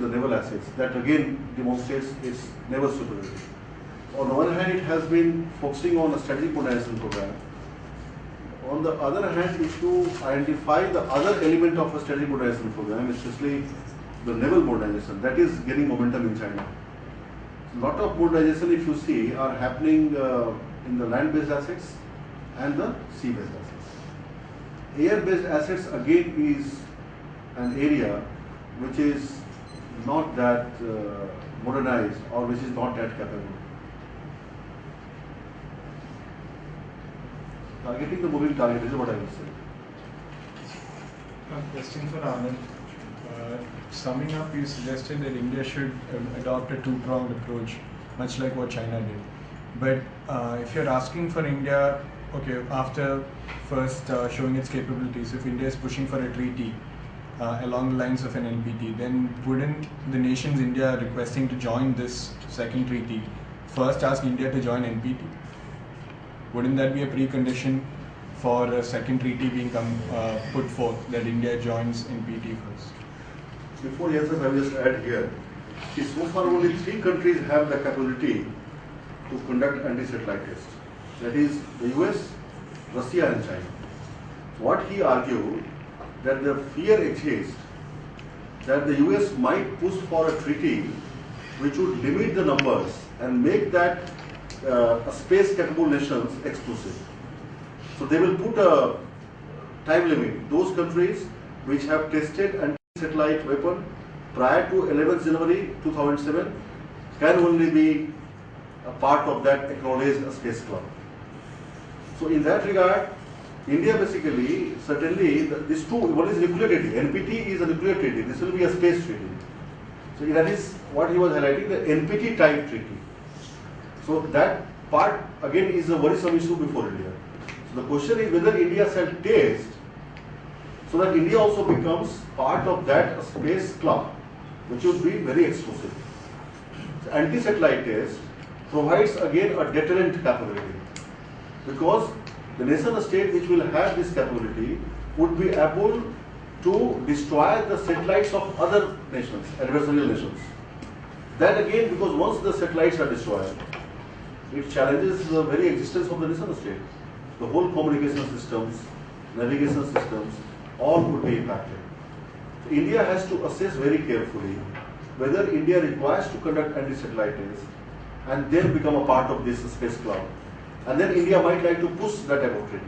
the naval assets, that again demonstrates its naval superiority. On the one hand, it has been focusing on a strategic modernization program. On the other hand, if you identify the other element of a strategic modernization program, especially the naval modernization, that is gaining momentum in China. A lot of modernization, if you see, are happening in the land-based assets and the sea-based assets. Air-based assets again is an area which is not that modernized or which is not that capable. Targeting the moving target is what I would say. A question for Anand. Summing up, you suggested that India should adopt a two-pronged approach, much like what China did. But if you're asking for India, okay, after first showing its capabilities, if India is pushing for a treaty along the lines of an NPT, then wouldn't the nations India requesting to join this second treaty first ask India to join NPT? Wouldn't that be a precondition for a second treaty being put forth, that India joins NPT first? Before he answers, I will just add here. See, so far only 3 countries have the capability to conduct anti-satellite tests. That is the US, Russia and China. What he argued, that the fear exists that the US might push for a treaty which would limit the numbers and make that space capable nations exclusive. So they will put a time limit. Those countries which have tested anti-satellite weapon prior to 11th January 2007 can only be a part of that acknowledged space club. So in that regard, India basically, certainly, these two, one is nuclear treaty. NPT is a nuclear treaty. This will be a space treaty. So that is what he was highlighting, the NPT type treaty. So that part again is a worrisome issue before India. So the question is whether India shall test so that India also becomes part of that space club, which would be very exclusive. So anti-satellite test provides again a deterrent capability, because the nation state which will have this capability would be able to destroy the satellites of other nations, adversarial nations. That again, because once the satellites are destroyed, it challenges the very existence of the nation state. The whole communication systems, navigation systems, all would be impacted. So India has to assess very carefully whether India requires to conduct anti-satellite tests and then become a part of this space club. And then India might like to push that type of treaty.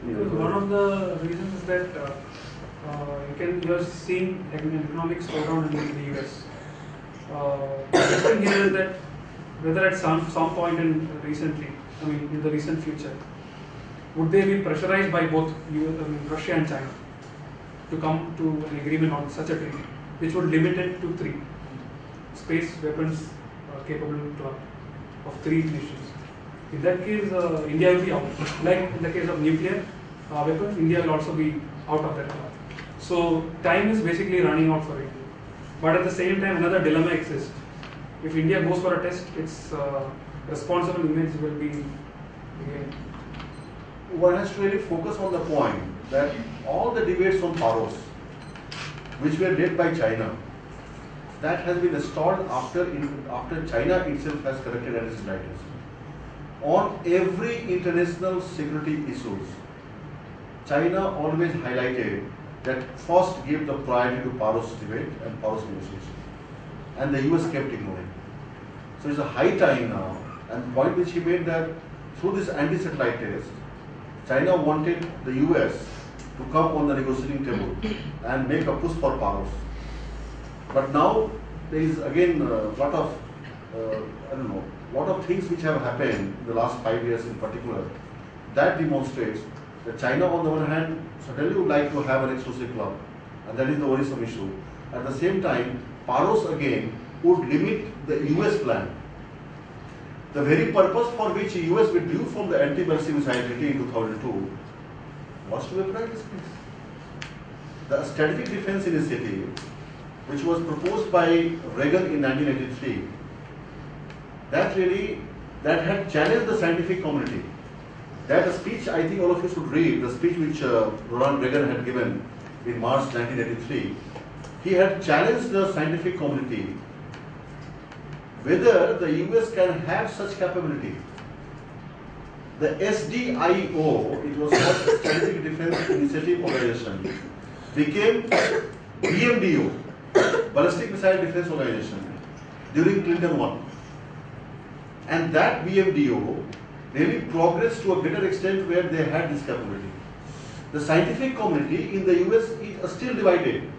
Because one of the reasons is that you're seeing an economic slowdown in the US. The question here is that whether at some point in the recent future, would they be pressurized by both Russia and China to come to an agreement on such a treaty, which would limit it to 3 space weapons capable club of 3 nations? In that case, India will be out. Like in the case of nuclear weapons, India will also be out of that club. So time is basically running out for India. But at the same time, another dilemma exists. If India goes for a test, its responsible image will be again. One has to really focus on the point that all the debates on Paros, which were led by China, that has been stalled after China itself has corrected anti-satellite tests. On every international security issues, China always highlighted that first gave the priority to Paros debate and Paros negotiation, and the US kept ignoring. So it's a high time now, and the point which he made that through this anti-satellite test, China wanted the US to come on the negotiating table and make a push for Paros. But now there is again a lot of lot of things which have happened in the last 5 years in particular, that demonstrates that China on the one hand certainly would like to have an exclusive club, and that is the worrisome issue. At the same time, Paros again would limit the US plan. The very purpose for which US withdrew from the anti-ballistic missile treaty in 2002 was to weaponize this peace. The Strategic Defense Initiative, which was proposed by Reagan in 1983, that had challenged the scientific community. That speech, I think all of you should read, the speech which Ronald Reagan had given in March 1983, he had challenged the scientific community whether the US can have such capability. The SDIO, it was called Strategic Defense Initiative Organization, became BMDO, Ballistic Missile Defense Organization, during Clinton 1. And that BMDO really progressed to a greater extent where they had this capability. The scientific community in the US is still divided.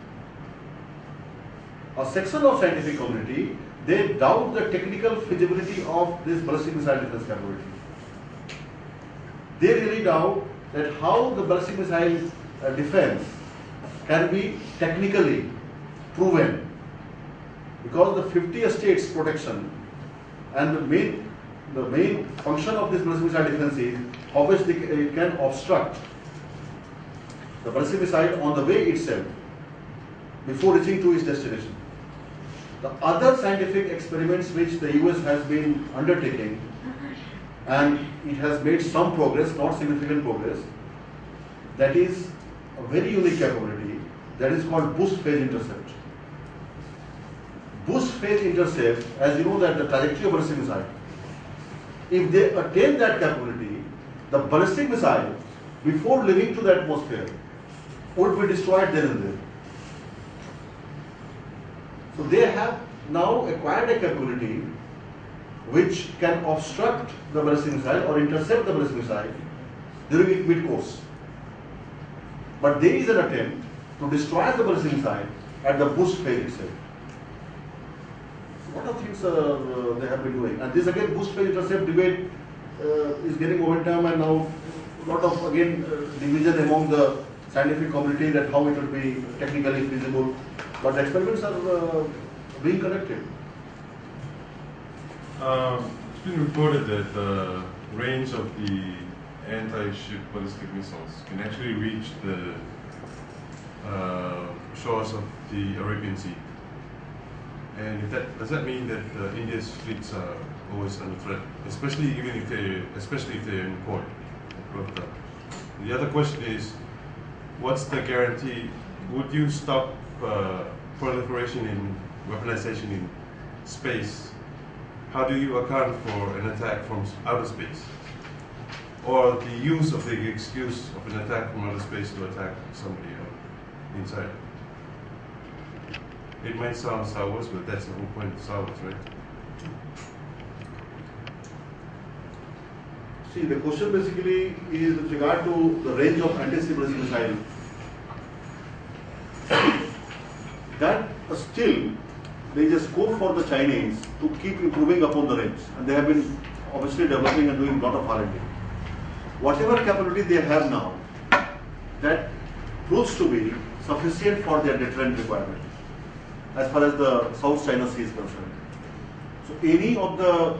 A section of scientific community, they doubt the technical feasibility of this ballistic missile defense capability. They really doubt that how the ballistic missile defense can be technically proven, because the 50 states protection and the main function of this ballistic missile defense is obviously it can obstruct the ballistic missile on the way itself before reaching to its destination. The other scientific experiments which the US has been undertaking, and it has made some progress, not significant progress, that is a very unique capability that is called boost phase intercept. Boost phase intercept, as you know that the trajectory of ballistic missile, if they attain that capability, the ballistic missile before leaving to the atmosphere would be destroyed then and there. So they have now acquired a capability which can obstruct the ballistic missile or intercept the ballistic missile during its mid-course. But there is an attempt to destroy the ballistic missile at the boost phase itself. What are things they have been doing? And this again, boost phase intercept debate is getting momentum, and now a lot of again division among the scientific community that how it will be technically feasible. But experiments are being conducted. It's been reported that the range of the anti-ship ballistic missiles can actually reach the shores of the Arabian Sea. And does that mean that India's fleets are always under threat, especially if they're in port? The other question is, what's the guarantee? Would you stop proliferation in weaponization in space? How do you account for an attack from outer space? Or the use of the excuse of an attack from outer space to attack somebody inside? It might sound Star Wars, but that's the whole point of Star Wars, right? See, the question basically is with regard to the range of anti-ship ballistic missile. That still there is a scope for the Chinese to keep improving upon the range, and they have been obviously developing and doing a lot of R&D. Whatever capability they have now, that proves to be sufficient for their deterrent requirement as far as the South China Sea is concerned. So any of the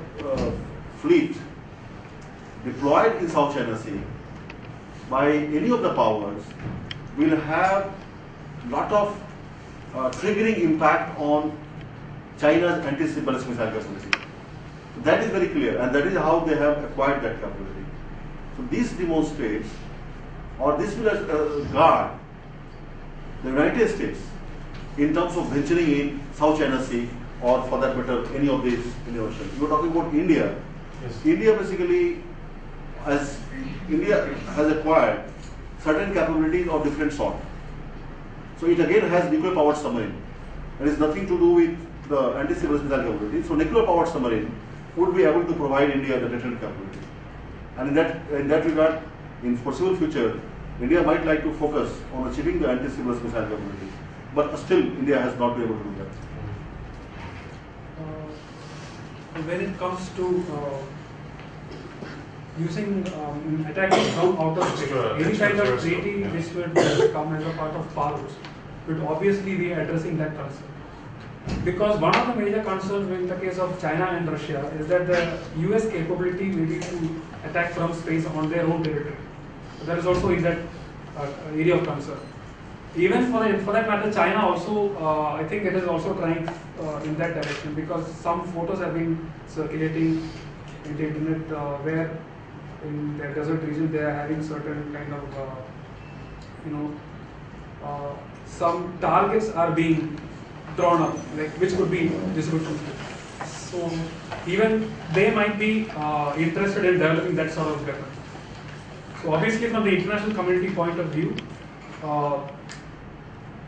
fleet deployed in South China Sea by any of the powers will have lot of triggering impact on China's anti-ship ballistic missile capability. So that is very clear, and that is how they have acquired that capability. So this demonstrates, or this will guard the United States in terms of venturing in South China Sea, or for that matter, any of these in the ocean. You are talking about India. Yes. India basically, as India has acquired certain capabilities of different sort. So it again has nuclear powered submarine. It has nothing to do with the anti-ship ballistic missile capability. So nuclear powered submarine would be able to provide India the deterrent capability. And in that regard, in foreseeable future, India might like to focus on achieving the anti-ship ballistic missile capability. But still, India has not been able to do that. When it comes to using attacking from outer space, any kind of treaty which would come as a part of powers would obviously be addressing that concern. Because one of the major concerns in the case of China and Russia is that the US capability may be to attack from space on their own territory. So that is also in that area of concern. Even for that matter, China also, I think it is also trying in that direction, because some photos have been circulating in the internet where in the desert region they are having certain kind of, some targets are being drawn up, like which could be distributed. So even they might be interested in developing that sort of weapon. So obviously, from the international community point of view,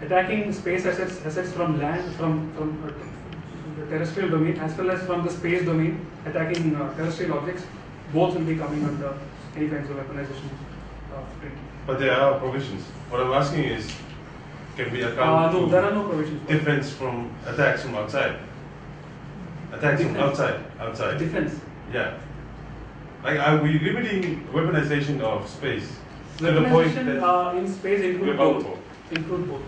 attacking space assets from land, from the terrestrial domain, as well as from the space domain, attacking terrestrial objects, both will be coming under any kinds of weaponization treaty. But there are provisions. What I'm asking is, can we account No, to there are no provisions. for defense from attacks from outside? Attacks from Defense. outside. defense. Yeah. Like, are we limiting weaponization of space to the point Weaponization that in space include we're both. both? Include both.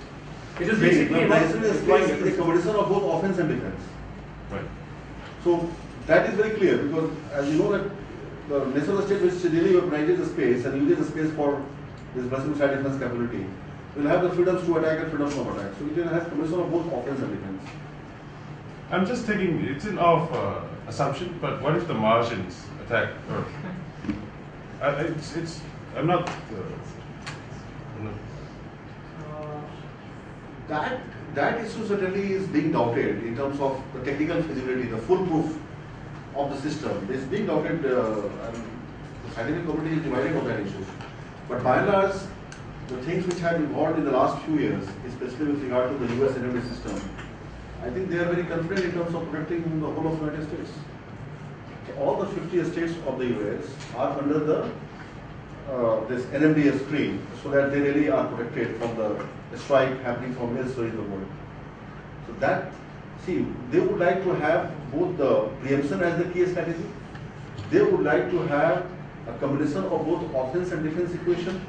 It is Space, basically about weaponization is deploying space is a weapons. combination of both offense and defense. Right. So that is very clear because as you know that the nation of the state which really weaponizes the space and uses the space for this massive missile defense capability will have the freedoms to attack and freedoms of attack. So it has combination of both offense and defense. I'm just taking it's an off assumption, but what if the Martians attack Earth? I'm not. That issue certainly is being doubted in terms of the technical feasibility, the foolproof of the system. It's being doubted, and the scientific community is divided on that issue. But by and large, the things which have evolved in the last few years, especially with regard to the US energy system, I think they are very confident in terms of protecting the whole of the United States. So all the 50 states of the US are under the this NMDA screen, so that they really are protected from the strike happening from elsewhere in the world. So that, see, they would like to have both the preemption as the key strategy. They would like to have a combination of both offense and defense equation.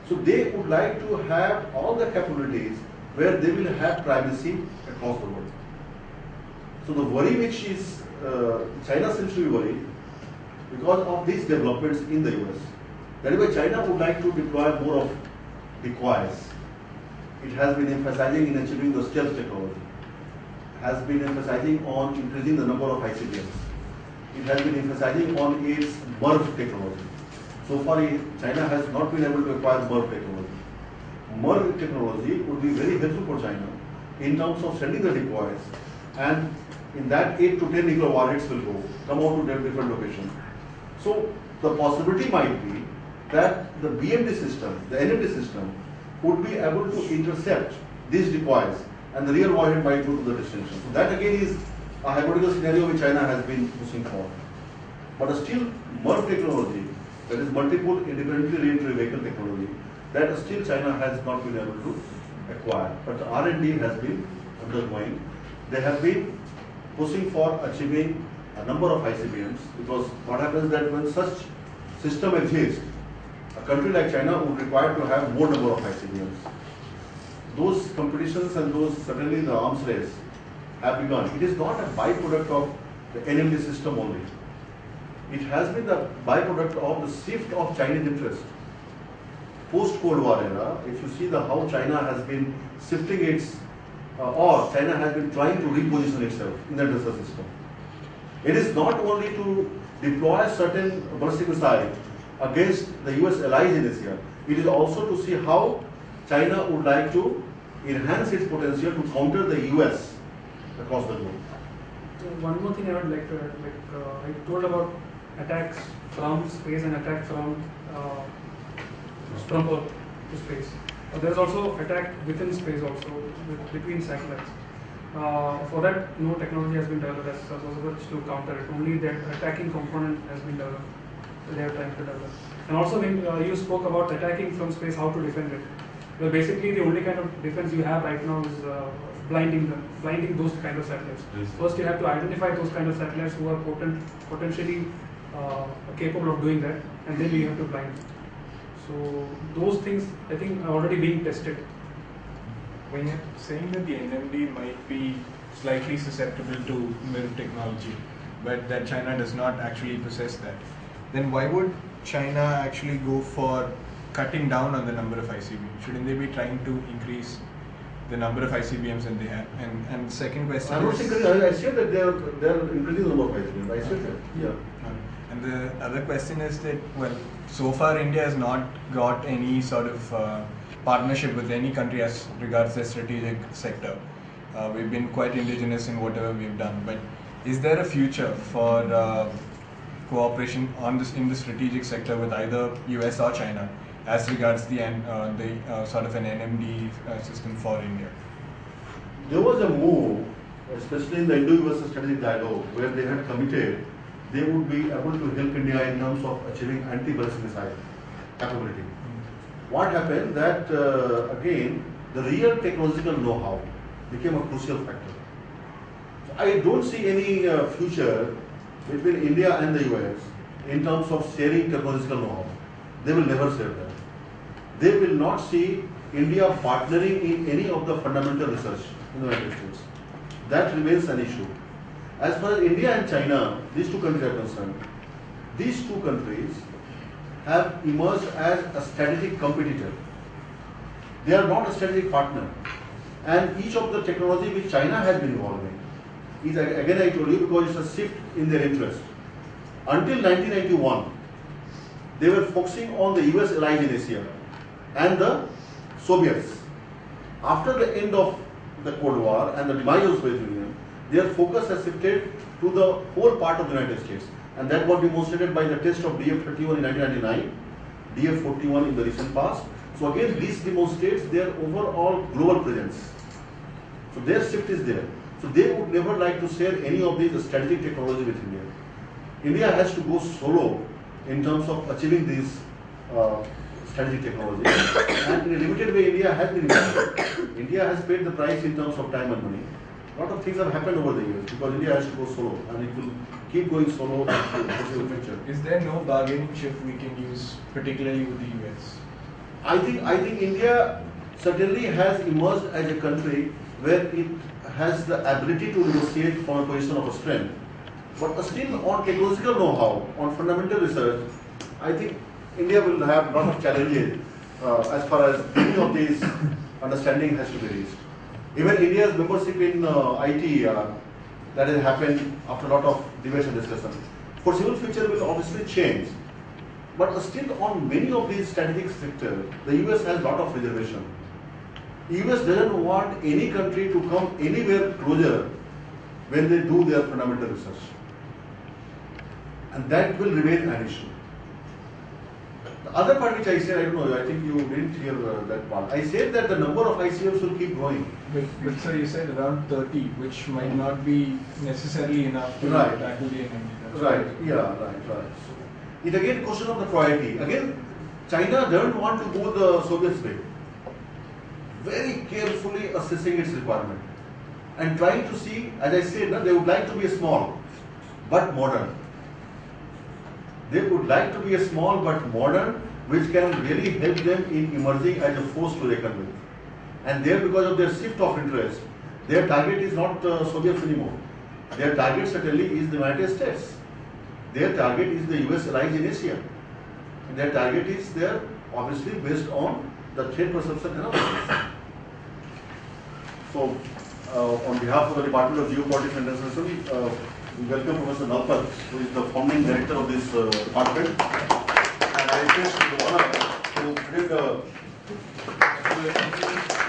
So they would like to have all the capabilities where they will have primacy across the world. So the worry which is, China seems to be worried because of these developments in the US. That is why China would like to deploy more of decoys. It has been emphasizing in achieving the stealth technology. Has been emphasizing on increasing the number of ICBMs. It has been emphasizing on its MIRV technology. So far, China has not been able to acquire MIRV technology. MIRV technology would be very helpful for China in terms of sending the decoys, and in that 8 to 10 nuclear warheads will come out to different locations. So the possibility might be that the BMD system, the NMD system, would be able to intercept these decoys, and the real warhead might go to the destination. So that again is a hypothetical scenario which China has been pushing for. But still, MIRV technology, that is multiple independently re-entry vehicle technology, that still China has not been able to acquire. But the R&D has been undergoing. They have been pushing for achieving a number of ICBMs, because what happens is that when such system exists, a country like China would require to have more number of ICBMs. Those competitions and those, certainly the arms race, have begun. It is not a byproduct of the NMD system only. It has been the byproduct of the shift of Chinese interest. Post-Cold War era, if you see how China has been shifting its, or China has been trying to reposition itself in the industrial system. It is not only to deploy certain ballistic missiles against the US allies in Asia, it is also to see how China would like to enhance its potential to counter the US across the globe. So one more thing I would like to add, I told about attacks from space and attack from Earth to space. There is also attack within space also, between satellites. For that, no technology has been developed as such to counter it. Only the attacking component has been developed. They are trying to develop. And also, when you spoke about attacking from space, how to defend it. Well, basically, the only kind of defense you have right now is blinding those kind of satellites. Yes. First, you have to identify those kind of satellites who are potentially capable of doing that, and then you have to blind them. So those things, I think, are already being tested. When you're saying that the NMD might be slightly susceptible to MIRV technology, but that China does not actually possess that, then why would China actually go for cutting down on the number of ICBMs? Shouldn't they be trying to increase the number of ICBMs that they have? And second question I'm not is... saying, I said that they are increasing the number of ICBMs. I said that. Yeah. And the other question is that, well, so far India has not got any sort of partnership with any country as regards their strategic sector. We've been quite indigenous in whatever we've done, but is there a future for cooperation in the strategic sector with either US or China as regards the sort of an NMD system for India? There was a move, especially in the Indo-US strategic dialogue, where they had committed they would be able to help India in terms of achieving anti-ballistic missile capability. What happened that again the real technological know-how became a crucial factor. So I don't see any future between India and the US in terms of sharing technological know-how. They will never share that. They will not see India partnering in any of the fundamental research in the United States. That remains an issue. As far as India and China, these two countries are concerned, these two countries have emerged as a strategic competitor. They are not a strategic partner. And each of the technology which China has been evolving is, again I told you, because it's a shift in their interest. Until 1991, they were focusing on the US allies in Asia and the Soviets. After the end of the Cold War and the demise of the Soviet Union, their focus has shifted to the whole part of the United States. And that was demonstrated by the test of DF-31 in 1999, DF-41 in the recent past. So again, this demonstrates their overall global presence. So their shift is there. So they would never like to share any of these strategic technology with India. India has to go solo in terms of achieving these strategic technology. And in a limited way, India has been involved. India has paid the price in terms of time and money. A lot of things have happened over the years because India has to go solo and it will keep going solo in the foreseeable future. Is there no bargaining chip we can use, particularly with the US? I think India certainly has emerged as a country where it has the ability to negotiate from a position of strength. But still on technological know-how, on fundamental research, I think India will have a lot of challenges as far as any of these understanding has to be reached. Even India's membership in ITER, that has happened after a lot of debates and discussion. Foreseeable future will obviously change. But still on many of these strategic sectors, the US has a lot of reservation. US doesn't want any country to come anywhere closer when they do their fundamental research. And that will remain an issue. The other part which I said, I don't know, I think you didn't hear that part. I said that the number of ICMs will keep growing. But sir, you said around 30, which might not be necessarily enough to tackle the enemy. Right, right. It again question of the priority. Again, China doesn't want to go the Soviets way. Very carefully assessing its requirement and trying to see, as I said, they would like to be small but modern. They would like to be a small but modern, which can really help them in emerging as a force to reckon with. And there, because of their shift of interest, their target is not Soviets anymore. Their target certainly is the United States. Their target is the US allies in Asia. And their target is there, obviously, based on the threat perception analysis. So, on behalf of the Department of Geopolitics and International, we welcome Professor Nalpat, who is the founding director of this department. And I request the honor to bring